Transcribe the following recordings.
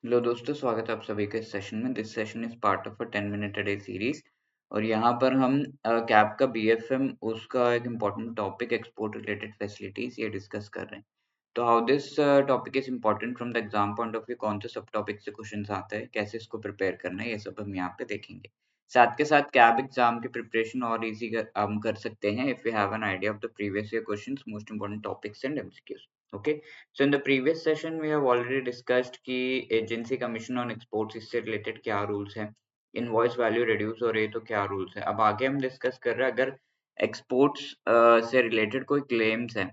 Hello दोस्तों, स्वागत है आप सभी का इस सेशन में। This session is part of a 10 minute a day series और यहाँ पर हम कैब का बीएफएम उसका एक important topic export related facilities ये डिस्कस कर रहे हैं। तो how this topic is important from the exam point of view, कौन से सब टॉपिक से क्वेश्चंस आते हैं, कैसे इसको प्रिपेयर करना है, ये सब हम यहाँ पे देखेंगे। साथ के साथ कैब एग्जाम की प्रिपरेशन और इजी हम कर सकते हैं if you have an idea of the previous year questions, most important topics and MCQs. Okay, so in the previous session we have already discussed कि एजेंसी कमीशन ऑन एक्सपोर्ट्स इससे related क्या rules हैं, invoice value reduce हो रही है तो क्या rules है। अब आगे हम डिस्कस कर रहे हैं अगर एक्सपोर्ट्स से रिलेटेड कोई क्लेम्स है,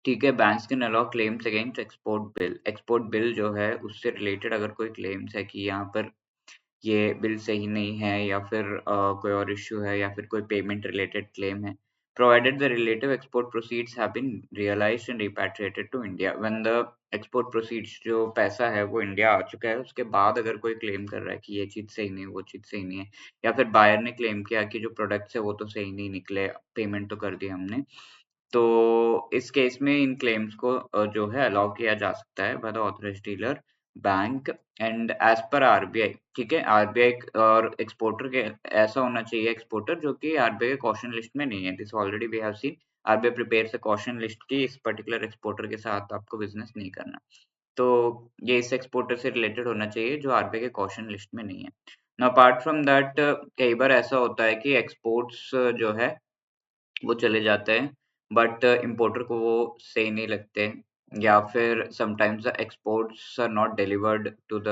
ठीक है, banks can allow claims against export bill जो है उससे रिलेटेड अगर कोई क्लेम्स है कि यहाँ पर ये बिल सही नहीं है या फिर कोई और इश्यू है या फिर कोई पेमेंट रिलेटेड क्लेम है, provided the relative export proceeds have been realized and repatriated to India when the export proceeds जो पैसा है वो इंडिया आ चुका है, उसके बाद अगर कोई क्लेम कर रहा है कि ये चीज सही नहीं, वो चीज सही नहीं है, या फिर बायर ने क्लेम किया कि जो प्रोडक्ट्स है वो तो सही नहीं निकले, पेमेंट तो कर दी हमने, तो इस केस में इन क्लेम्स को जो है अलाउ किया जा सकता है by the authorised dealer bank and as per RBI. ठीक है, आरबीआई और एक्सपोर्टर के ऐसा होना चाहिए एक्सपोर्टर जो कि आरबीआई के कॉशन लिस्ट में नहीं है। This already we have seen, RBI prepares a caution list की इस पर्टिकुलर एक्सपोर्टर के साथ आपको बिजनेस नहीं करना। तो ये इस एक्सपोर्टर से रिलेटेड होना चाहिए जो आरबीआई के कॉशन लिस्ट में नहीं है। नाउ अपार्ट फ्रॉम दैट कई बार ऐसा होता है कि एक्सपोर्ट्स जो है वो चले जाते हैं बट इम्पोर्टर को वो सही नहीं लगते, या फिर sometimes the exports are not delivered to the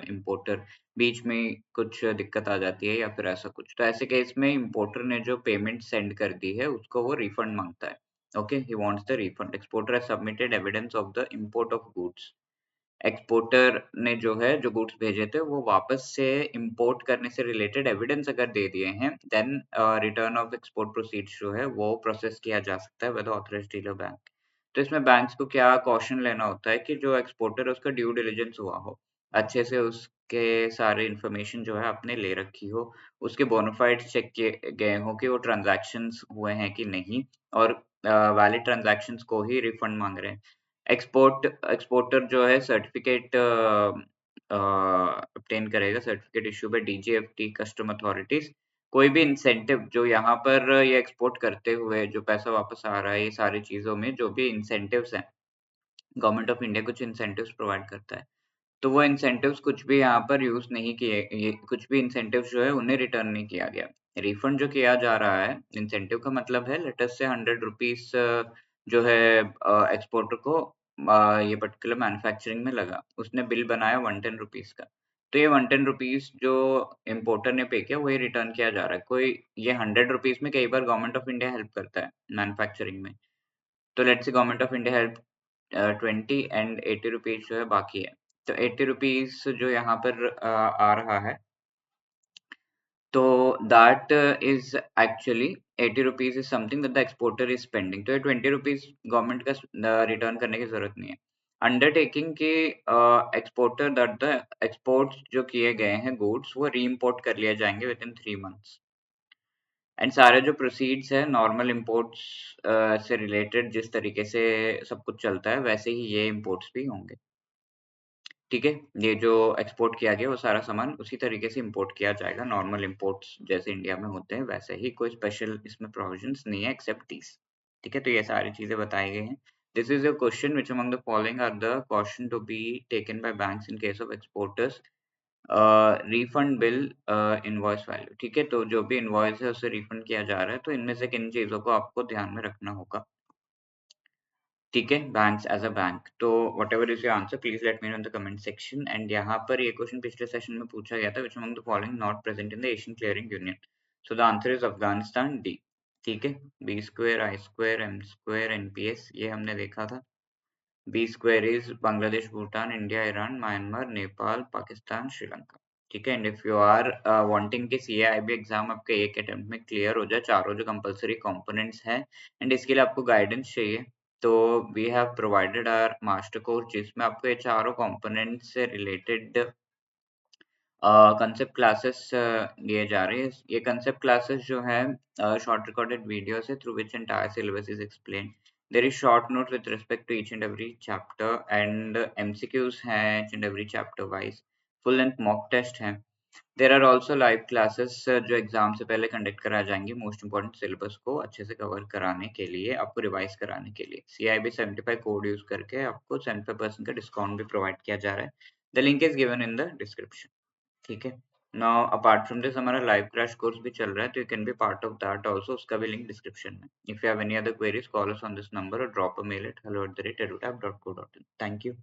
importer, बीच में कुछ दिक्कत आ जाती है या फिर ऐसा कुछ, तो ऐसे केस में इम्पोर्टर ने जो पेमेंट सेंड कर दी है उसको वो रिफंड मांगता है। Okay, he wants the refund. Exporter has submitted evidence of the import of goods. Exporter ने जो है जो गुड्स भेजे थे वो वापस से इंपोर्ट करने से रिलेटेड एविडेंस अगर दे दिए हैं, then return of export proceeds जो है वो प्रोसेस किया जा सकता है विद ऑथराइज्ड डीलर बैंक। तो इसमें बैंक्स को क्या कॉशन लेना होता है कि जो एक्सपोर्टर है उसका ड्यू डिलिजेंस हुआ हो, अच्छे से उसके सारे इन्फॉर्मेशन जो है आपने ले रखी हो, उसके बोनाफाइड्स चेक किए गए हो कि वो ट्रांजैक्शंस हुए हैं कि नहीं, और वैलिड ट्रांजैक्शंस को ही रिफंड मांग रहे हैं। एक्सपोर्टर जो है सर्टिफिकेट ऑब्टेन करेगा, certificate issue bye DGFT custom authorities. कोई भी इंसेंटिव जो यहाँ पर ये एक्सपोर्ट करते हुए जो पैसा वापस आ रहा है, ये सारी चीजों में जो भी इंसेंटिव्स हैं, गवर्नमेंट ऑफ इंडिया कुछ इंसेंटिव्स प्रोवाइड करता है, तो वो इंसेंटिव्स कुछ भी यहाँ पर यूज नहीं किए, ये कुछ भी इंसेंटिव्स जो है उन्हें रिटर्न नहीं किया गया। रिफंड जो किया जा रहा है, इंसेंटिव का मतलब है लेट अस से 100 रुपीज जो है एक्सपोर्टर को ये पर्टिकुलर मैन्युफैक्चरिंग में लगा, उसने बिल बनाया 110 रुपीज का, तो ये 110 रुपीज जो इम्पोर्टर ने पे किया वही रिटर्न किया जा रहा है। कोई ये 100 रुपीज में कई बार गवर्नमेंट ऑफ इंडिया हेल्प करता है मैन्युफैक्चरिंग में, तो let's say government of India help 20 and 80 rupees जो है बाकी है, तो 80 रुपीज जो यहाँ पर आ रहा है, तो that is actually 80 rupees is something that the exporter is spending, तो ये 20 रुपीज गवर्नमेंट का रिटर्न करने की जरूरत नहीं है। अंडरटेकिंग के एक्सपोर्टर दैट द एक्सपोर्ट्स जो किए गए हैं गुड्स वो री इम्पोर्ट कर लिए जाएंगे विद इन 3 मंथ्स, एंड सारे जो प्रोसीड्स है नॉर्मल इम्पोर्ट्स से रिलेटेड जिस तरीके से सब कुछ चलता है वैसे ही ये इम्पोर्ट्स भी होंगे। ठीक है, ये जो एक्सपोर्ट किया गया वो सारा सामान उसी तरीके से इंपोर्ट किया जाएगा, नॉर्मल इंपोर्ट्स जैसे इंडिया में होते हैं वैसे ही, कोई स्पेशल इसमें प्रोविजंस नहीं है एक्सेप्ट दीस। ठीक है, तो ये सारी चीजें बताई गई हैं। This is a question which among the following are the caution to be taken by banks in case of exporters, refund bill, invoice value. ठीक है, तो जो भी इनवॉइस है उसे रिफंड किया जा रहा है, तो इनमें से किन चीजों को आपको ध्यान में रखना होगा। ठीक है, बैंक्स एज अ बैंक, तो what ever is your answer please let me know in the comment section. And यहाँ पर ये क्वेश्चन पिछले सेशन में पूछा गया था, which among the following not present in the Asian clearing union, so the answer is Afghanistan, D. ठीक है, B square, I square, M square, NPS ये हमने देखा था। B square is Bangladesh, Bhutan, India, Iran, Myanmar, Nepal, Pakistan, Sri Lanka. ठीक है, and if you are wanting कि CIB exam आपके एक अटेम्प्ट में क्लियर हो जाए, चारों जो कंपलसरी कंपोनेंट्स हैं, एंड इसके लिए आपको गाइडेंस चाहिए, तो we have provided our master course जिसमें आपको ये चारों कंपोनेंट्स से रिलेटेड कंसेप्ट क्लासेस लिए जा रहे हैं। ये कंसेप्ट क्लासेस जो है शॉर्ट रिकॉर्डेड वीडियोस है through which entire syllabus is explain. There is short notes with respect to each and every chapter, and MCQs हैं each and every chapter wise. Full length mock test हैं. There are also live classes जो exam से पहले conduct कराए जाएंगे most important syllabus को अच्छे से कवर कराने के लिए, आपको रिवाइज कराने के लिए. CIB 75 कोड यूज करके आपको 75% का डिस्काउंट भी प्रोवाइड किया जा रहा है. The link is given in the description. ठीक है. नाउ अपार्ट फ्रॉम दिस हमारा लाइव क्रैश कोर्स भी चल रहा है, तो you can be part of that also. उसका भी लिंक डिस्क्रिप्शन में. If you have any other queries, call us on this number or drop a mail at hello@edutap.co.in. Thank you.